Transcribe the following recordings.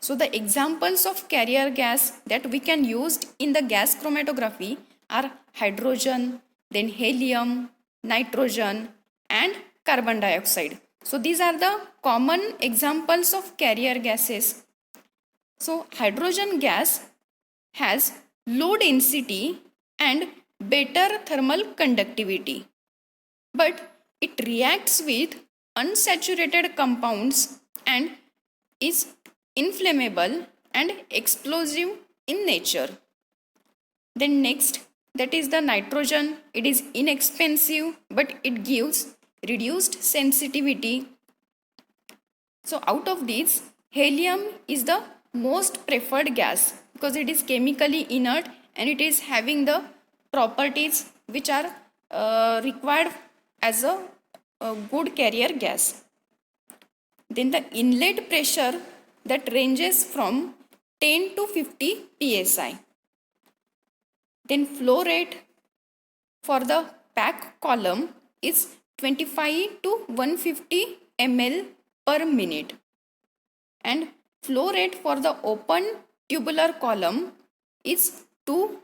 So the examples of carrier gas that we can use in the gas chromatography are hydrogen, then helium, nitrogen, and carbon dioxide. So these are the common examples of carrier gases. So hydrogen gas has low density and better thermal conductivity, but it reacts with unsaturated compounds and is inflammable and explosive in nature. Then next, that is the nitrogen. It is inexpensive, but it gives reduced sensitivity. So out of these, helium is the most preferred gas because it is chemically inert and it is having the properties which are required as a good carrier gas. Then the inlet pressure that ranges from 10 to 50 psi. Then flow rate for the pack column is 25 to 150 ml per minute, and flow rate for the open tubular column is 2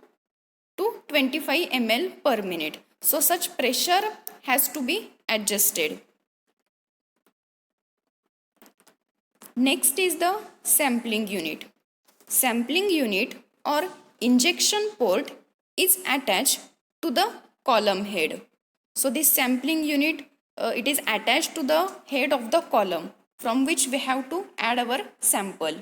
to 25 ml per minute. So such pressure has to be adjusted. Next is the sampling unit. Sampling unit or injection port is attached to the column head. So this sampling unit, it is attached to the head of the column from which we have to add our sample.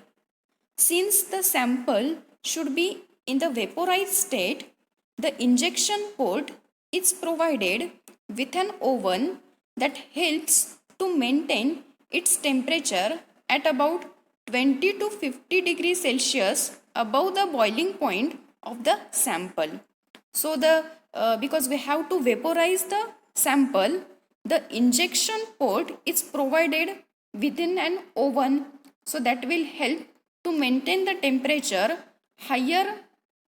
Since the sample should be in the vaporized state, the injection port is provided with an oven that helps to maintain its temperature at about 20 to 50 degrees Celsius above the boiling point of the sample. So because we have to vaporize the sample, the injection port is provided within an oven, so that will help to maintain the temperature higher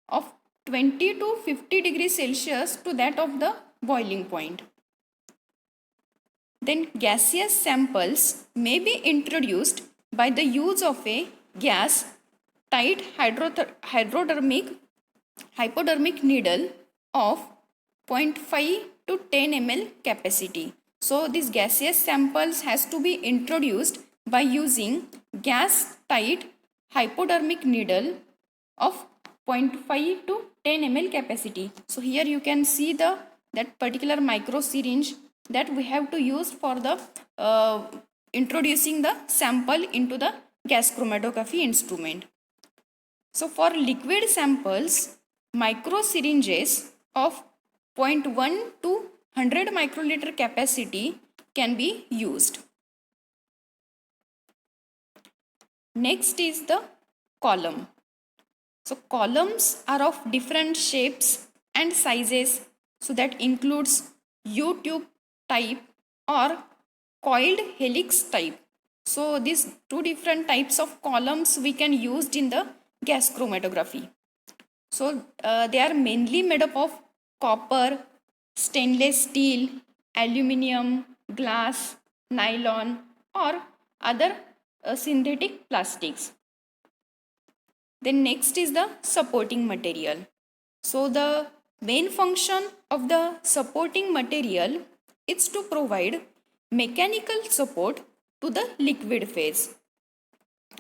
of 20 to 50 degrees Celsius to that of the boiling point. Then gaseous samples may be introduced by the use of a gas tight hypodermic needle of 0.5 to 10 ml capacity. So these gaseous samples has to be introduced by using gas tight hypodermic needle of 0.5 to 10 ml capacity. So here you can see that particular micro syringe that we have to use for the introducing the sample into the gas chromatography instrument. So for liquid samples, micro syringes of 0.1 to 100 microliter capacity can be used. Next is the column. So columns are of different shapes and sizes. So that includes U-tube type or coiled helix type. So these two different types of columns we can use in the gas chromatography. So they are mainly made up of copper, stainless steel, aluminium, glass, nylon or other synthetic plastics. Then next is the supporting material. So the main function of the supporting material is to provide mechanical support to the liquid phase.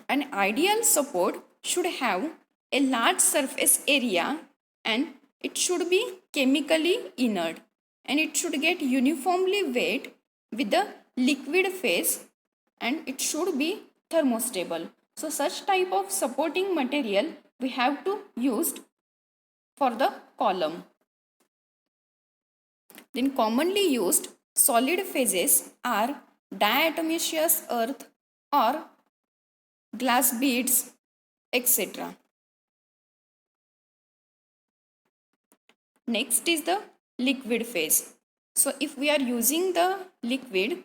An ideal support should have a large surface area and it should be chemically inert and it should get uniformly wet with the liquid phase and it should be thermostable. So such type of supporting material we have to use for the column. Then commonly used solid phases are diatomaceous earth or glass beads, etc. Next is the liquid phase. So if we are using the liquid,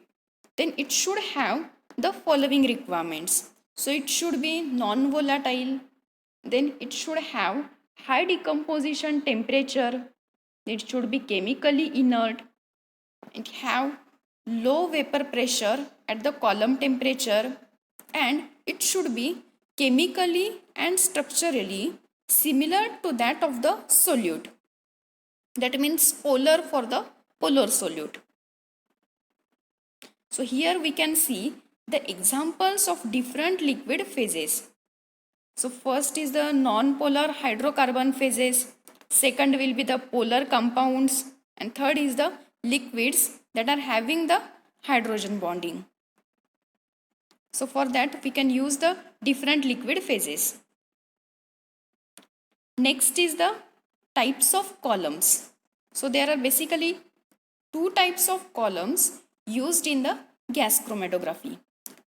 then it should have the following requirements. So it should be non-volatile, then it should have high decomposition temperature, it should be chemically inert, it have low vapor pressure at the column temperature, and it should be chemically and structurally similar to that of the solute. That means polar for the polar solute. So here we can see the examples of different liquid phases. So first is the non-polar hydrocarbon phases, second will be the polar compounds, and third is the liquids that are having the hydrogen bonding. So for that we can use the different liquid phases. Next is the types of columns. So there are basically two types of columns used in the gas chromatography.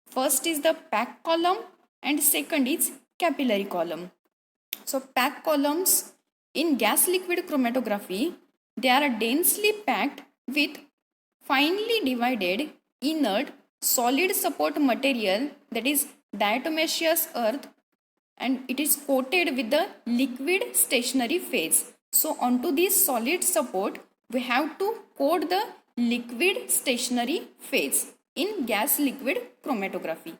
First is the packed column and second is capillary column. So packed columns in gas liquid chromatography, they are densely packed with finely divided inert solid support material, that is diatomaceous earth, and it is coated with the liquid stationary phase. So onto this solid support we have to coat the liquid stationary phase in gas liquid chromatography.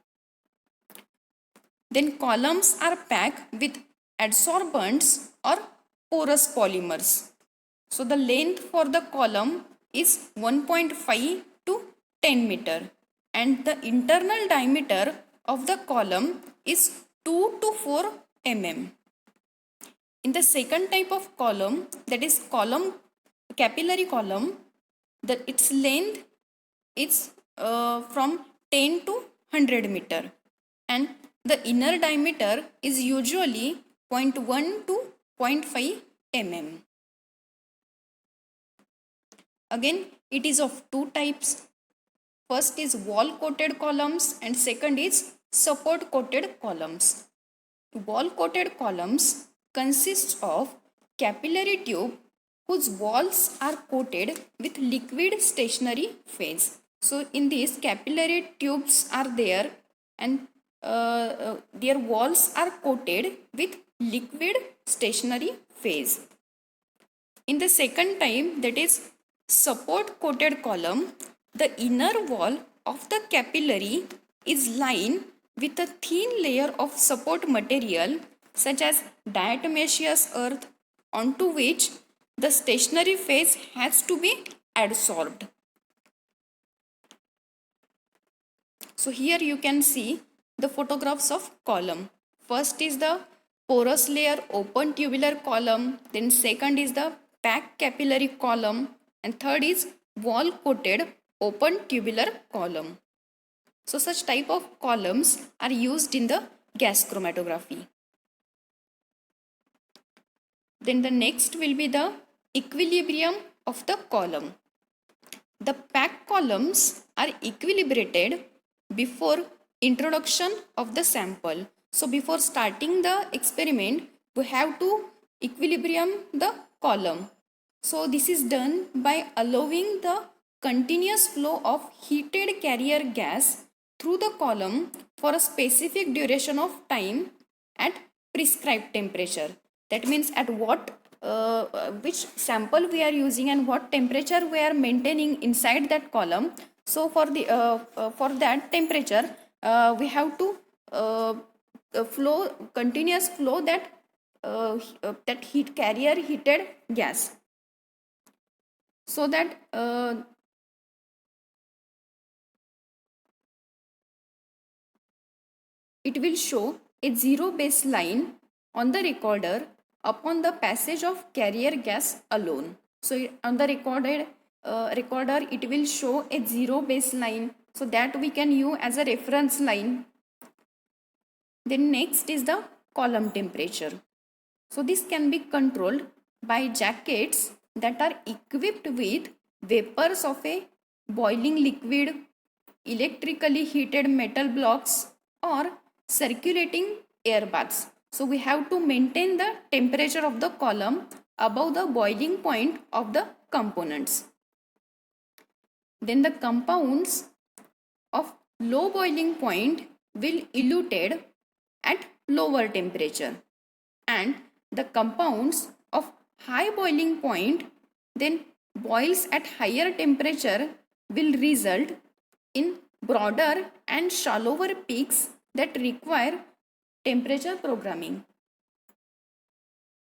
Then columns are packed with adsorbents or porous polymers. So the length for the column is 1.5 to 10 meter and the internal diameter of the column is 2 to 4 mm. In the second type of column, that is capillary column, its length is from 10 to 100 meter and the inner diameter is usually 0.1 to 0.5 mm. Again, it is of two types. First is wall coated columns and second is support coated columns. Wall coated columns consist of capillary tube whose walls are coated with liquid stationary phase. So in this capillary tubes are there and their walls are coated with liquid stationary phase. In the second type, that is support coated column, the inner wall of the capillary is lined with a thin layer of support material such as diatomaceous earth onto which the stationary phase has to be adsorbed. So here you can see the photographs of column. First is the porous layer open tubular column, then second is the packed capillary column, and third is wall coated open tubular column. So such type of columns are used in the gas chromatography. Then the next will be the equilibrium of the column. The packed columns are equilibrated before introduction of the sample. So before starting the experiment, we have to equilibrium the column. So this is done by allowing the continuous flow of heated carrier gas through the column for a specific duration of time at prescribed temperature. That means at which sample we are using and what temperature we are maintaining inside that column. So for that temperature we have to continuous flow that heat carrier heated gas, so that it will show a zero baseline on the recorder upon the passage of carrier gas alone. So on the recorder it will show a zero baseline, so that we can use as a reference line. Then next is the column temperature. So this can be controlled by jackets that are equipped with vapors of a boiling liquid, electrically heated metal blocks, or circulating air baths. So we have to maintain the temperature of the column above the boiling point of the components. Then the compounds of low boiling point will eluted at lower temperature, and the compounds of high boiling point then boils at higher temperature will result in broader and shallower peaks that require Temperature programming.